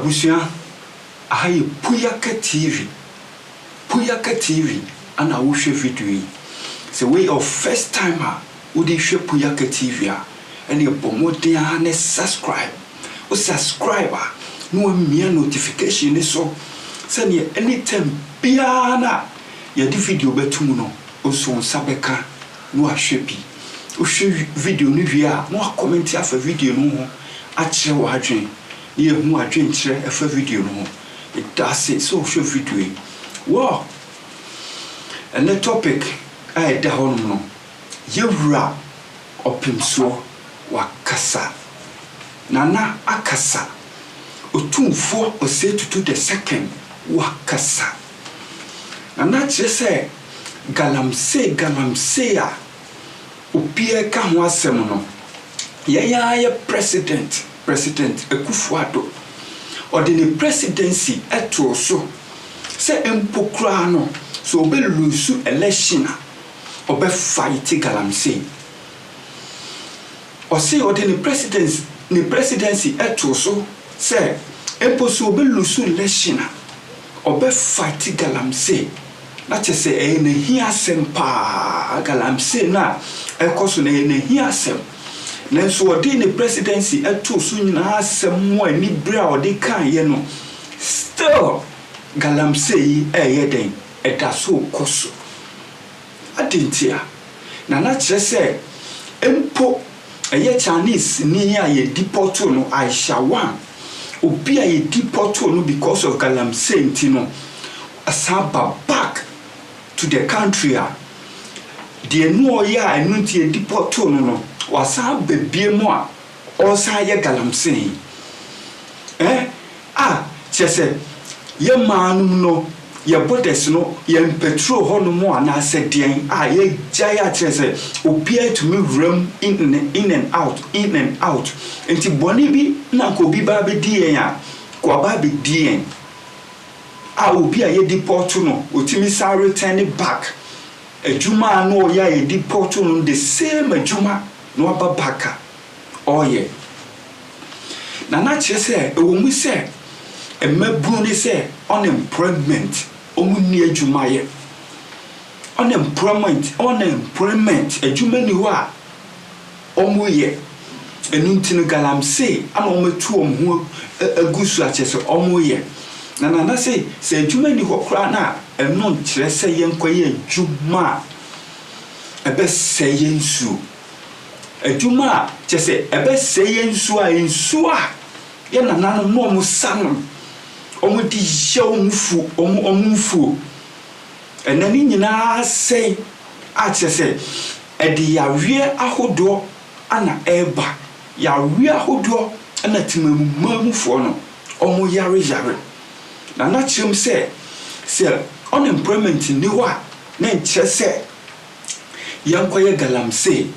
Abusia ahaye Puyaka TV. Puyaka TV and I will share video. It's a way of first timer would you share Puyaka TV and you promote the subscribe. O subscriber no mere notification so send you anytime biana your video betumu no also on sabeka no ashepi. O share video ni via no comment ya for video no achire wa adwen ye hu adwen kire e for video no it does it so share video wow and the topic I da honum no yewura opimso wa kasa nana akasa Otumfoo Osei Tutu the second wa kasa nana kire se Galamsey a Puyaka ho asem no ye president Akufo-Addo or the presidency eto so se empokra no so be lose election or be fight Galamsey or say or the presidency eto so se emposo be lose election or be fight Galamsey na che se na hi asem pa Galamsey na ekoso na hi asem nanso odi ne presidency eto so nyina asem mo ani bra odi kan ye no still Galamsey den eta so koso adentia na kire se empo Chinese ni ya ye deported no Aisha one obi a ye deported no because of Galamsey ntino asaba back to the country the no ya enu tie deported no wasa bebie mu a osa ye Galamsey chese ye manum no ye borders no ye petrol hono mu ana se den ye jaya chese obi to me room in and out enti boni bi na ko bi ba be die ya ko ba be die obi a ye deported no otimi sa return back ejuma no ya ye deported no the same ejuma no aba back oye na chese e wo mu se emabru ni se unemployment omuni ejuma ye unemployment ejuma ni ho a omuye enunti Galamsey ana ometu omho agusu achese omuye na se ejuma ni ho kra na eno nkire se yenkoye ejuma ebe se yensu ejuma chese ebe se yensu a ye nana no mo sanu omudi yawmfu omumfu enani nyina sei achese edi yawie ahodo ana eba yawie ahodo ana timamumfo no omo yare na chim se unemployment ni ho a na nchese yankoye Galamsey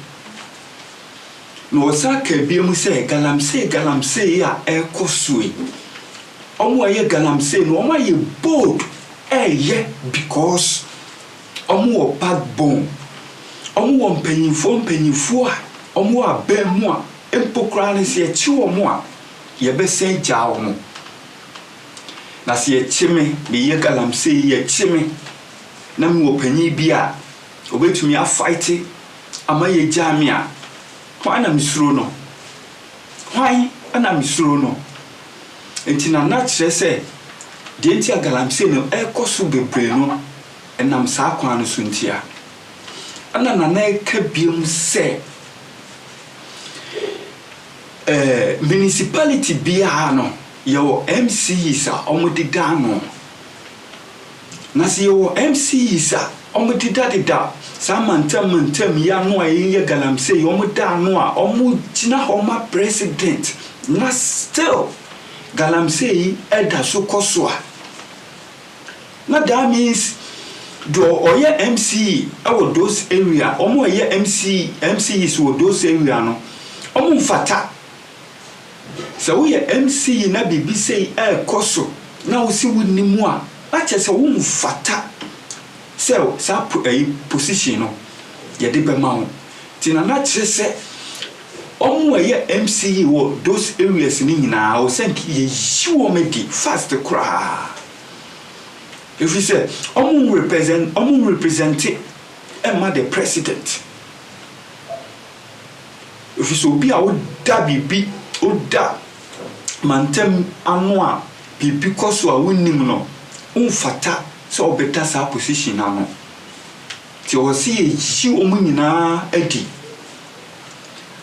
no osaka biemu se Galamsey ya ekosue omo ye Galamsey no omo ye bold because omo backbone omo mpanyimfo a omo abemu a empokra ne se echi omo a ye be sen ja omo na se echime be ye Galamsey ye echime na me opanyi bi a obetumi a fight ama ye jamia why na misuro no enti na kire se de enti Galamsey no ekoso bebre no enam sa kwa no so ntia na ekabiem se municipality bia no yo MCs a omodida no na se yo MCs a omodida samantam ya no aye Galamsey omoda no a omugina homa president na still Galamsey eda so koso na that means do oye MC awo those area omo oye MCs wo those area no omo mfata so we MC na bibi say koso na wo si wonimu a chese wo mfata so sa position no ye de be ma ho ti na chese omo ye MCE wo those areas ni nyina o senk ye yiwo medi fast kra. If you say omo represent Emma the president. If you so be a oda bibi oda mantem ano bibi koso a wonim no umfata so obeta sa position ano. Ti o si eji omo nyina adi.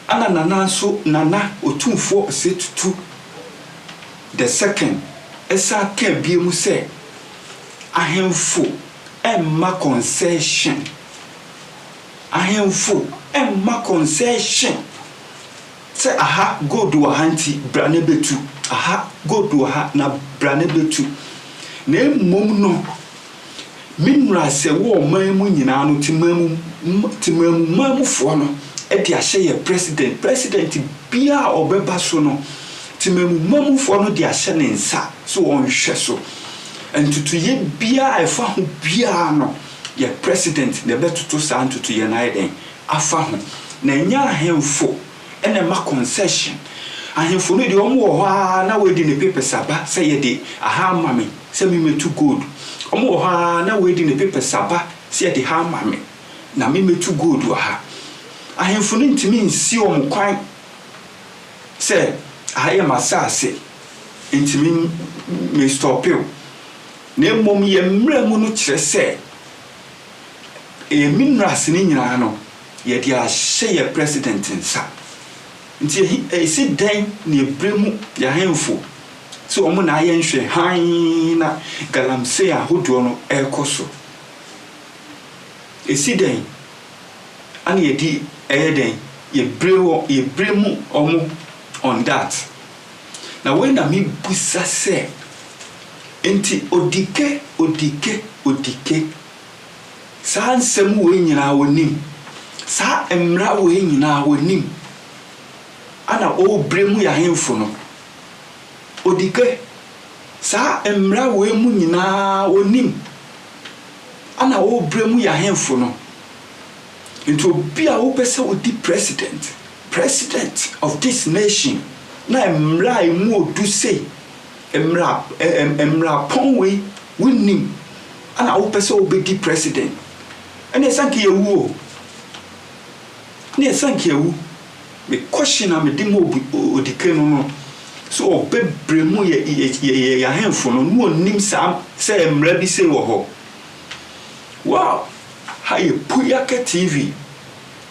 Ana nana Otumfoo Osei Tutu the second esa ka biemu se ahemfo emma concession. Ahemfo emma concession. Se aha go do hanti brane betu. Aha go do ha na brane betu. Na emom no minra se wo man mu nyina no timamu mamufo no e dia hye ye president bia obeba so no timamu mamufo no dia hye ne nsa so on hwe so entutu ye bia efa ho bia no ye president ne betutu sa entutu ye na eden afa ho na nya ahemfo ene ma concession ahemfo no de omo wo ha na we di ne papers aba se ye de aha mame se mi metu gold omo wo ha na we di ne papers aba se ye de ha mame na mi metu gold wo ha ahemfo no ntimi nsi omo kwan se aye masase ntimi me stopel na mom ye mramu no kire se minras ni nyina no ye dia hye ye president nsa nti esi den na ebremu ya hemfo so omo na aye nhwe han na Galamsey ahodo no ekoso esi den ani ye di den ye bremu omo on that na when na me busa se enti odike sa nsem we nyina wonim sa emra we nyina wonim ana o bremu ya hemfo no odike sa emra we mu nyina wonim ana o bremu ya hemfo no into be a opese odi president of this nation na emra mu odu say emra ponwe wonim ana opese obedi president ene sanki yewu ne sanki yewu me question am di mo odike no so obebremu ye ya hemfo no no onim sa se emra bi se wo ho wow haye Puyaka TV